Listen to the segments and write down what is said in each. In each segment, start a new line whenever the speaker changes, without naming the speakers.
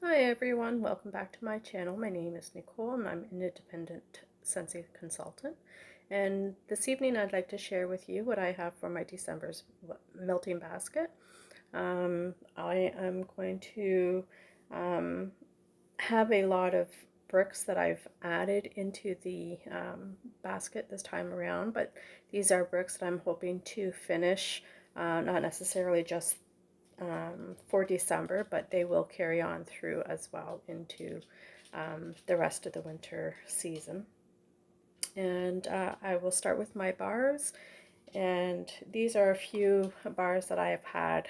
Hi everyone, welcome back to my channel. My name is Nicole and I'm an independent Scentsy consultant. And this evening I'd like to share with you what I have for my December's melting basket. I am going to um, have a lot of bricks that I've added into the basket this time around, but these are bricks that I'm hoping to finish, not necessarily just for December, but they will carry on through as well into the rest of the winter season. And I will start with my bars. And these are a few bars that I have had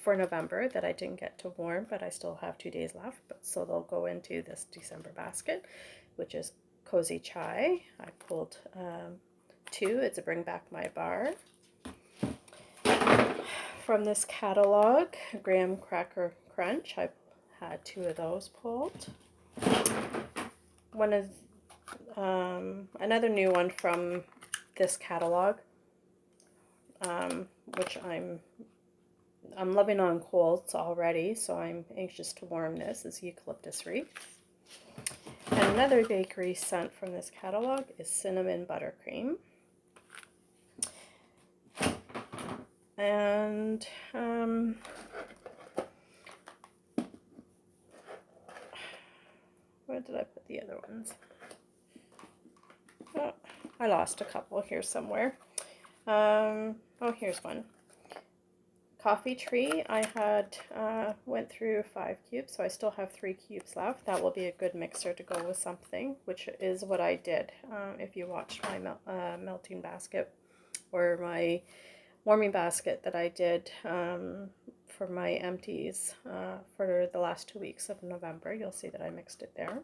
for November that I didn't get to warm, but I still have 2 days left. So they'll go into this December basket, which is Cozy Chai. I pulled two. It's a Bring Back My Bar. From this catalog, Graham Cracker Crunch. I had two of those pulled. One of another new one from this catalog, which I'm loving on colds already, so I'm anxious to warm this, is Eucalyptus Reef. And another bakery scent from this catalog is Cinnamon Buttercream. And where did I put the other ones? Oh, I lost a couple here somewhere. Oh, here's one. Coffee Tree. I had went through 5 cubes, so I still have 3 cubes left. That will be a good mixer to go with something, which is what I did. If you watched my melting basket or my warming basket that I did for my empties for the last 2 weeks of November, you'll see that I mixed it there.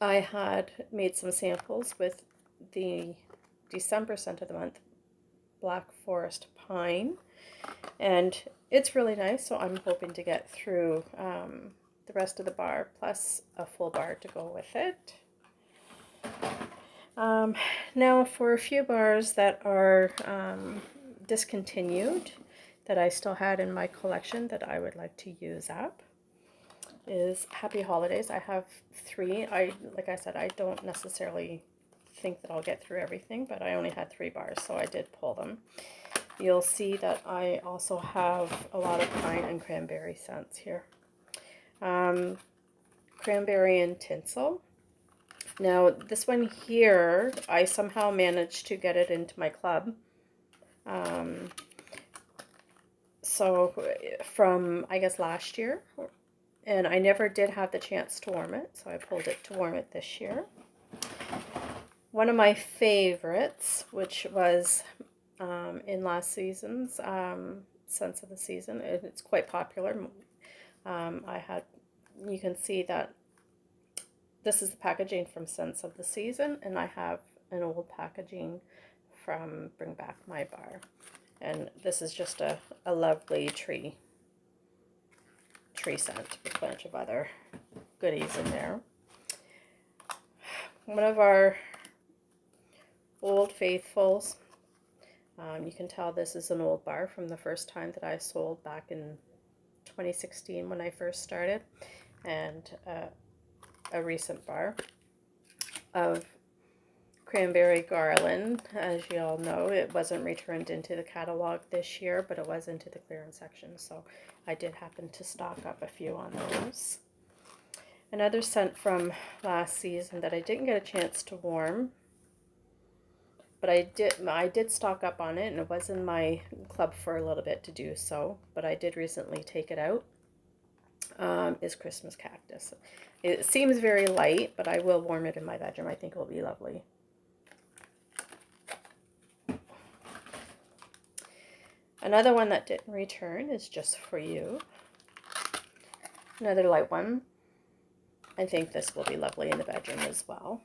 I had made some samples with the December scent of the month, Black Forest Pine, and it's really nice, so I'm hoping to get through the rest of the bar plus a full bar to go with it. Now for a few bars that are discontinued that I still had in my collection that I would like to use up is Happy Holidays. I have 3. Like I said, I don't necessarily think that I'll get through everything, but I only had 3 bars, so I did pull them. You'll see that I also have a lot of pine and cranberry scents here. Cranberry and tinsel. Now this one here, I somehow managed to get it into my club. So from, I guess, last year, and I never did have the chance to warm it, so I pulled it to warm it this year. One of my favorites, which was in last season's Scents of the Season, and it's quite popular. You can see that this is the packaging from Scents of the Season, and I have an old packaging from Bring Back My Bar. And this is just a lovely tree scent with a bunch of other goodies in there. One of our old faithfuls. You can tell this is an old bar from the first time that I sold back in 2016 when I first started, and a recent bar of Cranberry Garland. As you all know, it wasn't returned into the catalog this year, but it was into the clearance section, so I did happen to stock up a few on those. Another scent from last season that I didn't get a chance to warm, but I did stock up on it, and it was in my club for a little bit to do so, but I did recently take it out, is Christmas Cactus. It seems very light, but I will warm it in my bedroom. I think it will be lovely. Another one that didn't return is Just For You. Another light one. I think this will be lovely in the bedroom as well.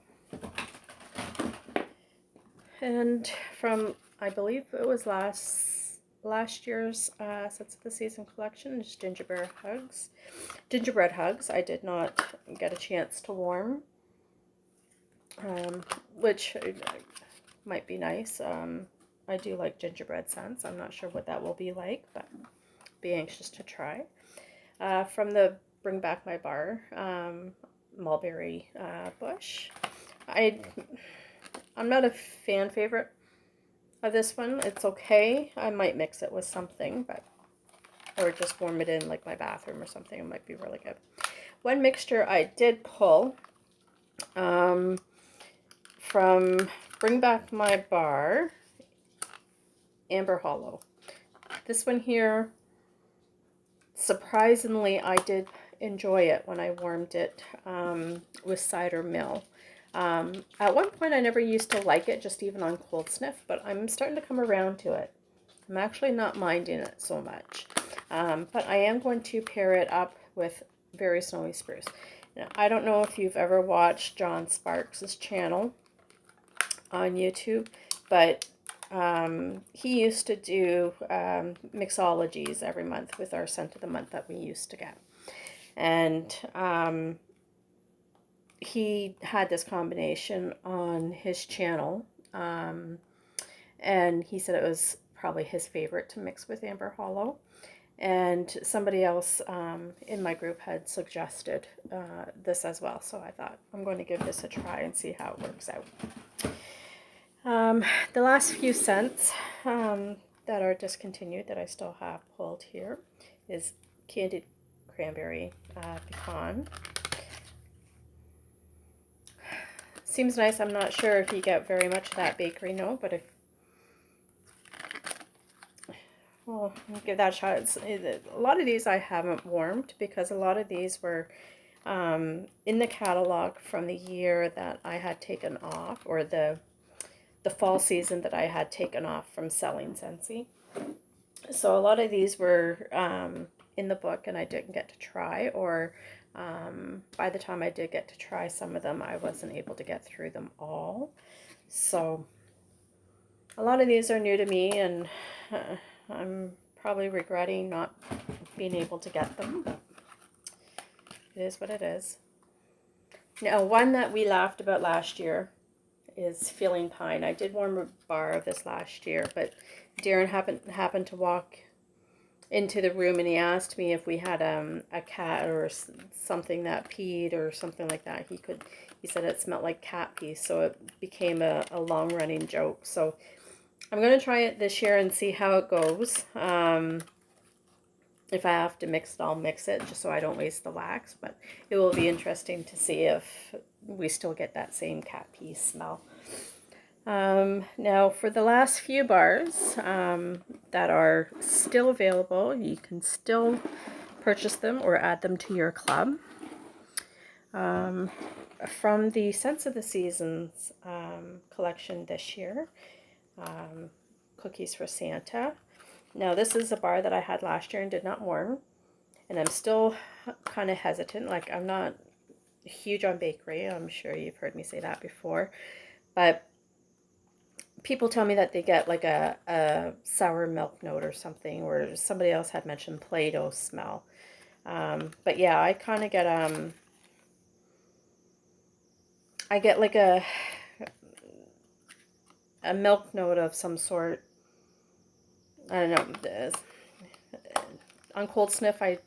And from, I believe it was last year's Scents of the Season collection, is Gingerbread Hugs. Gingerbread Hugs I did not get a chance to warm, which might be nice. I do like gingerbread scents. I'm not sure what that will be like, but be anxious to try. from the Bring Back My Bar, Mulberry Bush. I'm not a fan favorite of this one. It's okay. I might mix it with something, but or just warm it in like my bathroom or something. It might be really good. One mixture I did pull from Bring Back My Bar, Amber Hollow. This one here, surprisingly, I did enjoy it when I warmed it with cider mill. At one point, I never used to like it, just even on cold sniff, but I'm starting to come around to it. I'm actually not minding it so much. But I am going to pair it up with Very Snowy Spruce. Now, I don't know if you've ever watched John Sparks' channel on YouTube, but he used to do mixologies every month with our scent of the month that we used to get. And he had this combination on his channel, and he said it was probably his favorite to mix with Amber Hollow. And somebody else in my group had suggested this as well, so I thought I'm going to give this a try and see how it works out. The last few scents that are discontinued that I still have pulled here is Candied Cranberry Pecan. Seems nice. I'm not sure if you get very much of that bakery note, but if well, I'll give that a shot. A lot of these I haven't warmed because a lot of these were in the catalog from the year that I had taken off, or the fall season that I had taken off from selling Scentsy. So a lot of these were in the book and I didn't get to try, or by the time I did get to try some of them, I wasn't able to get through them all. So a lot of these are new to me, and I'm probably regretting not being able to get them, but it is what it is. Now, one that we laughed about last year is Feeling Pine. I did warm a bar of this last year, but Darren happened to walk into the room and he asked me if we had a cat or something that peed or something like that. He said it smelled like cat pee, so it became a long-running joke. So I'm going to try it this year and see how it goes. If I have to mix it, I'll mix it just so I don't waste the wax, but it will be interesting to see if we still get that same cat pee smell. Now for the last few bars that are still available, you can still purchase them or add them to your club. From the Scents of the Seasons collection this year, Cookies for Santa. Now this is a bar that I had last year and did not warm, and I'm still kind of hesitant. Like, I'm not huge on bakery. I'm sure you've heard me say that before, but people tell me that they get like a sour milk note or something, or somebody else had mentioned Play-Doh smell. But yeah, I kind of get I get like a milk note of some sort. I don't know. On cold sniff, I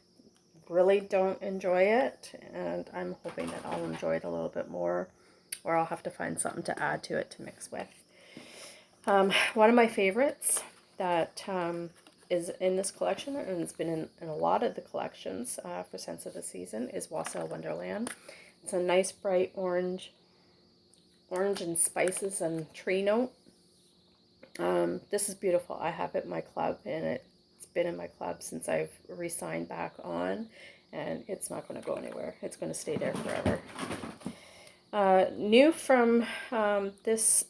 really don't enjoy it, and I'm hoping that I'll enjoy it a little bit more, or I'll have to find something to add to it to mix with. One of my favorites that is in this collection, and it's been in a lot of the collections for Scents of the Season, is Wassail Wonderland. It's a nice bright orange and spices and tree note. This is beautiful. I have it in my club, and it's been in my club since I've re-signed back on, and it's not going to go anywhere. It's going to stay there forever. New from this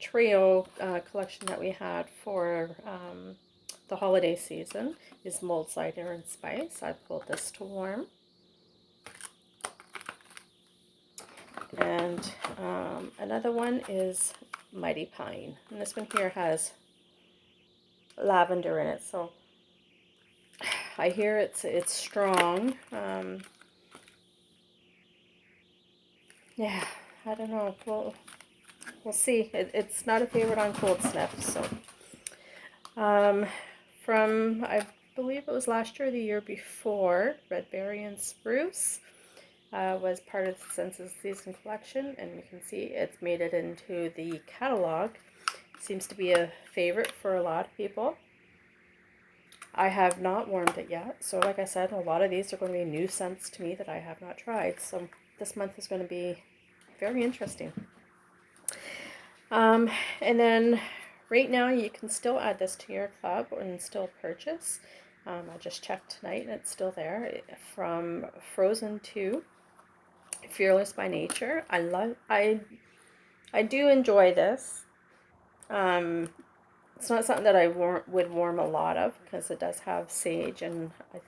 trio collection that we had for the holiday season is Mulled Cider and Spice. I pulled this to warm. And another one is Mighty Pine, and this one here has lavender in it, so I hear it's strong. Yeah, I don't know. We'll see. It's not a favorite on cold sniff. So I've believe it was last year or the year before, Red Berry and Spruce was part of the Senses Season collection, and you can see it's made it into the catalog. Seems to be a favorite for a lot of people. I have not warmed it yet, so like I said, a lot of these are going to be new scents to me that I have not tried, so this month is going to be very interesting. And then right now you can still add this to your club and still purchase. I just checked tonight and it's still there, from Frozen 2, Fearless by Nature. I do enjoy this. It's not something that I would warm a lot of, because it does have sage and I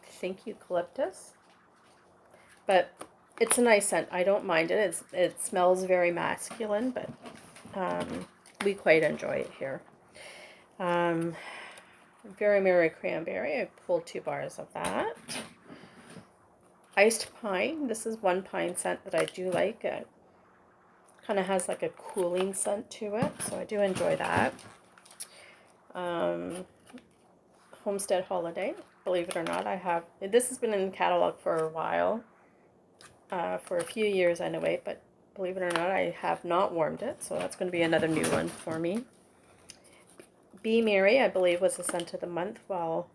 think eucalyptus. But it's a nice scent. I don't mind it. It smells very masculine, but we quite enjoy it here. Very Merry Cranberry. I pulled 2 bars of that. Iced Pine. This is one pine scent that I do like. It kind of has like a cooling scent to it, so I do enjoy that. Homestead Holiday. Believe it or not, this has been in the catalog for a while, for a few years anyway, but believe it or not, I have not warmed it, so that's going to be another new one for me. Be Merry, I believe, was the scent of the month while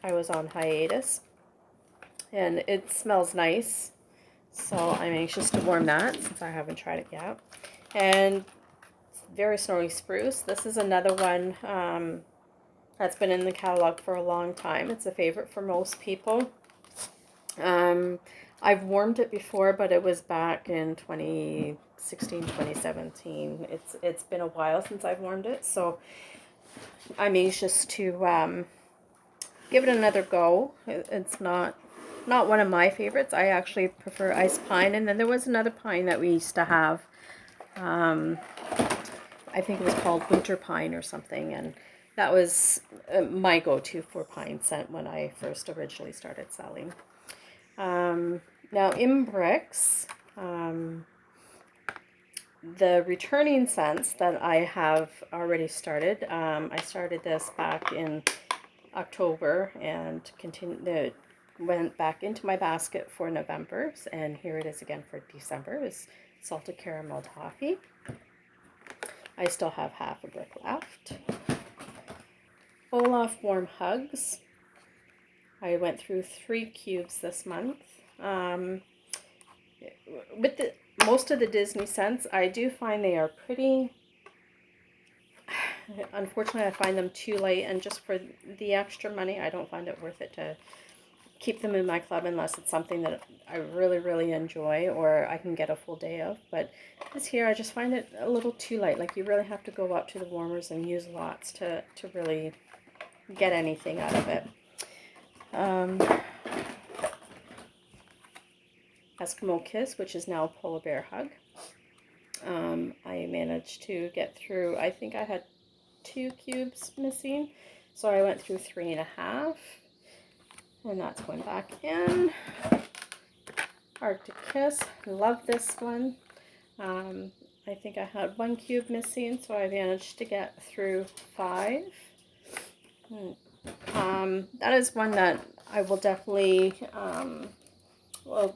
I was on hiatus, and it smells nice, so I'm anxious to warm that since I haven't tried it yet. And Very Snowy Spruce. This is another one that's been in the catalog for a long time. It's a favorite for most people. I've warmed it before, but it was back in 2016, 2017. It's been a while since I've warmed it, so I'm anxious to give it another go. It's not one of my favorites. I actually prefer Iced Pine, and then there was another pine that we used to have. I think it was called Winter Pine or something, and that was my go-to for pine scent when I first originally started selling. Now in bricks, the returning scents that I have already started, I started this back in October and went back into my basket for November, and here it is again for December, is Salted Caramel Toffee. I still have half a brick left. Olaf Warm Hugs. I went through 3 cubes this month. With most of the Disney scents, I do find they are pretty, unfortunately I find them too light, and just for the extra money I don't find it worth it to keep them in my club unless it's something that I really, really enjoy or I can get a full day of. But this here, I just find it a little too light. Like, you really have to go up to the warmers and use lots to really get anything out of it. Eskimo Kiss, which is now Polar Bear Hug. I managed to get through, I think I had 2 cubes missing, so I went through 3.5. And that's going back in. Arctic Kiss. Love this one. I think I had 1 cube missing, so I managed to get through 5. That is one that I will definitely, well,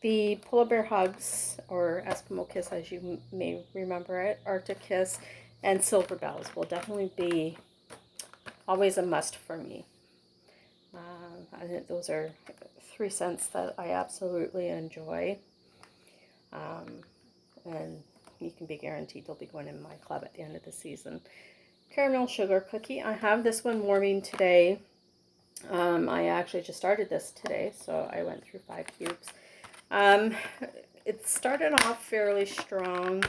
the Polar Bear Hugs, or Eskimo Kiss as you may remember it, Arctic Kiss, and Silver Bells will definitely be always a must for me. I think those are 3 scents that I absolutely enjoy, and you can be guaranteed they'll be going in my club at the end of the season. Caramel Sugar Cookie. I have this one warming today. I actually just started this today, so I went through 5 cubes. It started off fairly strong.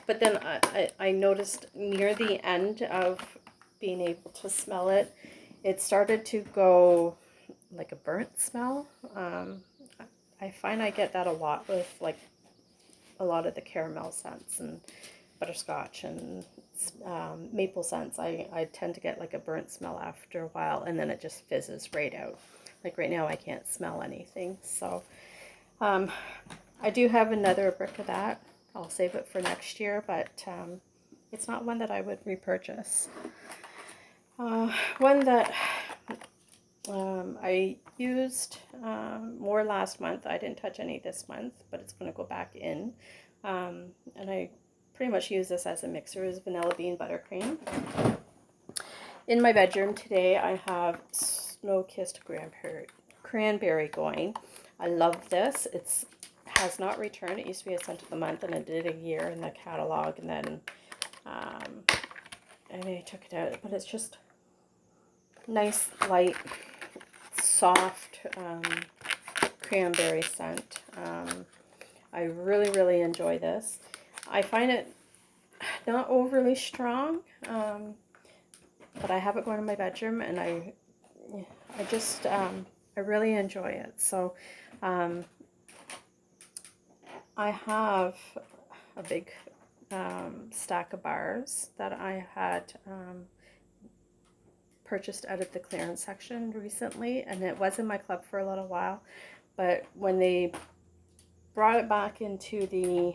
But then I noticed near the end of being able to smell it, it started to go like a burnt smell. I find I get that a lot with like a lot of the caramel scents and butterscotch and maple scents. I tend to get like a burnt smell after a while, and then it just fizzes right out. Like right now I can't smell anything. So I do have another brick of that. I'll save it for next year, but it's not one that I would repurchase. One that I used more last month. I didn't touch any this month, but it's going to go back in. And I pretty much use this as a mixer, is Vanilla Bean Buttercream. In my bedroom today, I have Snow-Kissed Cranberry going. I love this. It has not returned. It used to be a scent of the month, and it did a year in the catalog, and then I took it out. But it's just nice, light, soft cranberry scent. I really, really enjoy this. I find it not overly strong, but I have it going in my bedroom, and I really enjoy it. So I have a big stack of bars that I had purchased out of the clearance section recently, and it was in my club for a little while, but when they brought it back into the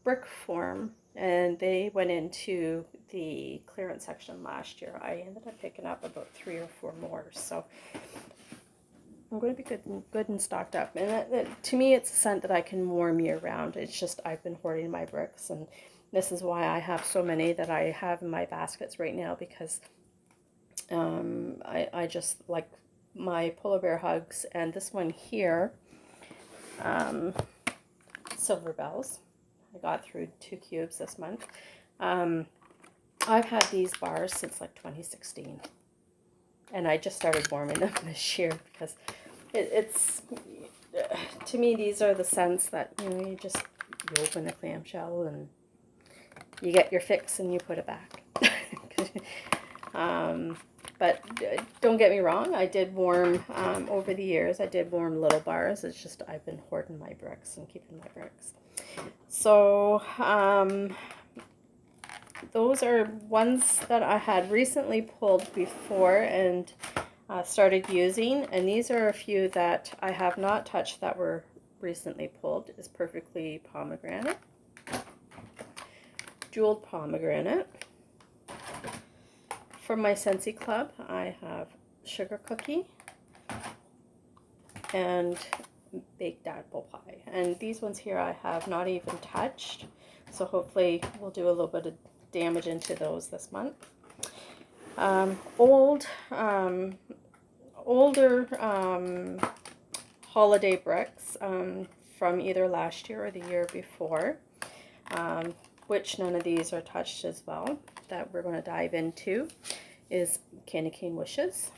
brick form and they went into the clearance section last year, I ended up picking up about 3 or 4 more. So I'm going to be good and stocked up. And to me, it's a scent that I can warm year round. It's just I've been hoarding my bricks, and this is why I have so many that I have in my baskets right now, because I just like my polar bear hugs, and this one here, Silver Bells. I got through 2 cubes this month. I've had these bars since like 2016, and I just started warming them this year because it's to me, these are the scents that, you know, you open the clamshell and you get your fix and you put it back. But don't get me wrong, I did warm, over the years, I did warm little bars. It's just I've been hoarding my bricks and keeping my bricks. So those are ones that I had recently pulled before and started using. And these are a few that I have not touched that were recently pulled. Is Perfectly Pomegranate, Jeweled Pomegranate. From my Scentsy Club, I have Sugar Cookie and Baked Apple Pie. And these ones here I have not even touched, so hopefully we'll do a little bit of damage into those this month. Older holiday bricks from either last year or the year before, which none of these are touched as well, that we're going to dive into, is Candy Cane Wishes,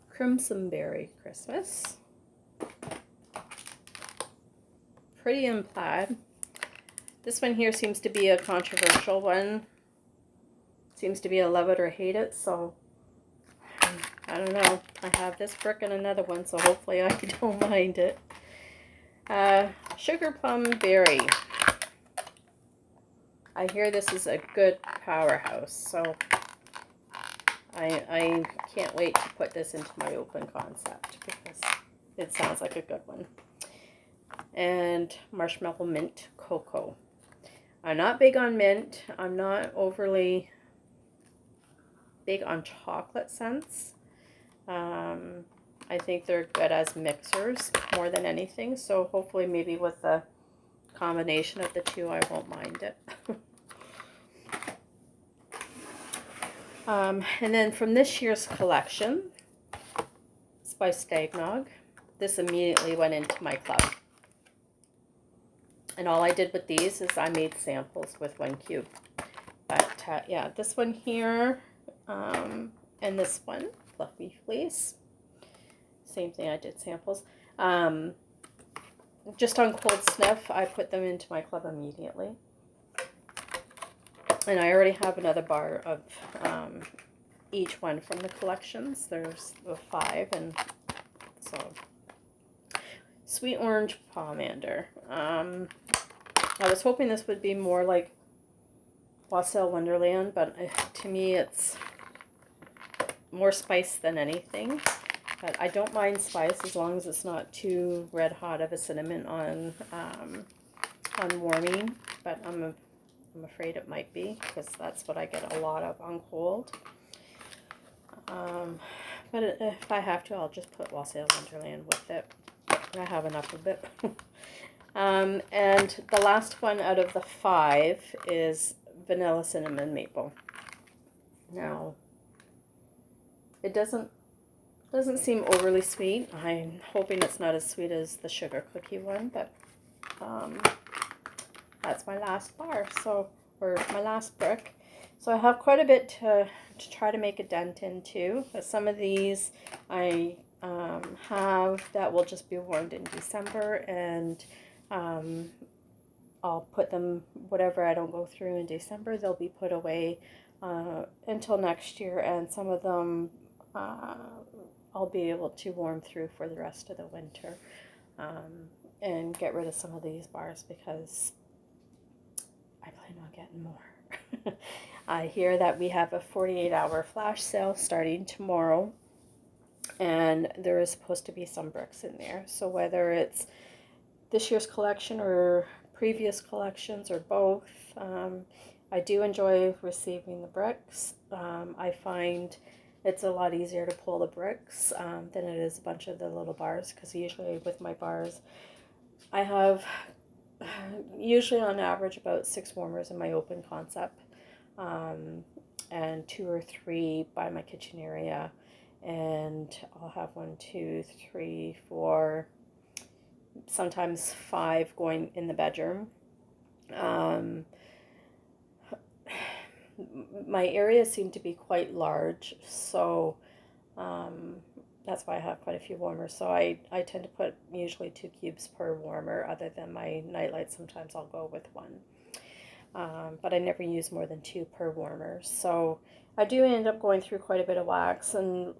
Crimson Berry Christmas, Pretty in Plaid. This one here seems to be a controversial one. Seems to be a love it or hate it, so I don't know. I have this brick and another one, so hopefully I don't mind it. Sugar Plum Berry. I hear this is a good powerhouse, so I can't wait to put this into my open concept because it sounds like a good one. And Marshmallow Mint Cocoa. I'm not big on mint. I'm not overly big on chocolate scents. I think they're good as mixers more than anything, so hopefully maybe with the combination of the two I won't mind it. And then from this year's collection, Spiced Eggnog. This immediately went into my club. And all I did with these is I made samples with 1 cube. But yeah, this one here and this one, Fluffy Fleece. Same thing, I did samples. Just on cold sniff, I put them into my club immediately. And I already have another bar of each one from the collections. There's 5, and so Sweet Orange Pomander. I was hoping this would be more like Wassail Wonderland, but to me it's more spice than anything. But I don't mind spice as long as it's not too red hot of a cinnamon on on warming, but I'm afraid it might be, because that's what I get a lot of on cold. But if I have to, I'll just put Wassail Wonderland with it. I have enough of it. And the last one out of the 5 is vanilla cinnamon maple. Now, it doesn't seem overly sweet. I'm hoping it's not as sweet as the sugar cookie one, but that's my last bar, or my last brick. So I have quite a bit to try to make a dent into. But some of these I have that will just be warmed in December, and I'll put them, whatever I don't go through in December, they'll be put away until next year, and some of them I'll be able to warm through for the rest of the winter, and get rid of some of these bars because I plan on getting more. I hear that we have a 48-hour flash sale starting tomorrow, and there is supposed to be some bricks in there. So whether it's this year's collection or previous collections or both, I do enjoy receiving the bricks. I find it's a lot easier to pull the bricks than it is a bunch of the little bars, because usually with my bars I have usually on average about 6 warmers in my open concept, and 2 or 3 by my kitchen area, and I'll have 1, 2, 3, 4, sometimes 5 going in the bedroom. My areas seem to be quite large, so that's why I have quite a few warmers. So I tend to put usually 2 cubes per warmer. Other than my nightlight, sometimes I'll go with 1. But I never use more than 2 per warmer. So I do end up going through quite a bit of wax, and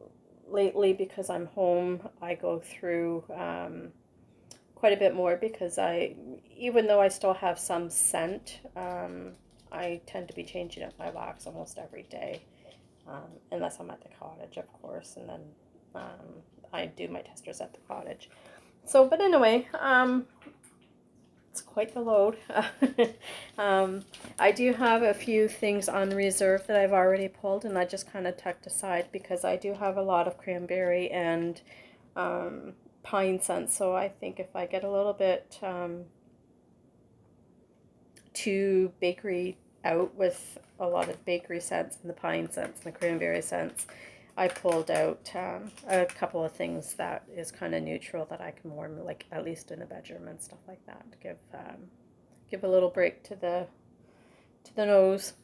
lately, because I'm home, I go through quite a bit more, because even though I still have some scent, I tend to be changing up my wax almost every day, unless I'm at the cottage, of course, and then I do my testers at the cottage. So, but anyway, it's quite the load. I do have a few things on reserve that I've already pulled, and I just kind of tucked aside because I do have a lot of cranberry and pine scents. So I think if I get a little bit too bakery out with a lot of bakery scents and the pine scents and the cranberry scents, I pulled out a couple of things that is kind of neutral that I can warm, like at least in a bedroom and stuff like that, to give a little break to the nose.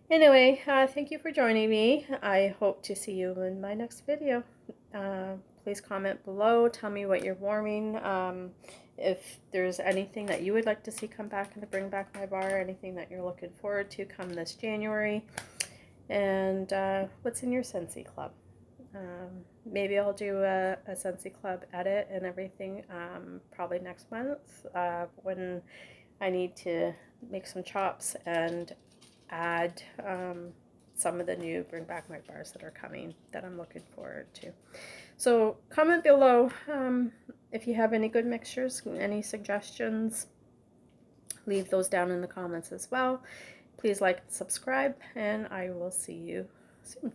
Anyway, thank you for joining me. I hope to see you in my next video. Please comment below. Tell me what you're warming. If there's anything that you would like to see come back and to bring back my bar, anything that you're looking forward to come this January. And what's in your Scentsy Club? Maybe I'll do a Scentsy Club edit and everything probably next month when I need to make some chops and add some of the new Bring Back My Bars that are coming that I'm looking forward to. So comment below if you have any good mixtures, any suggestions. Leave those down in the comments as well. Please like and subscribe, and I will see you soon.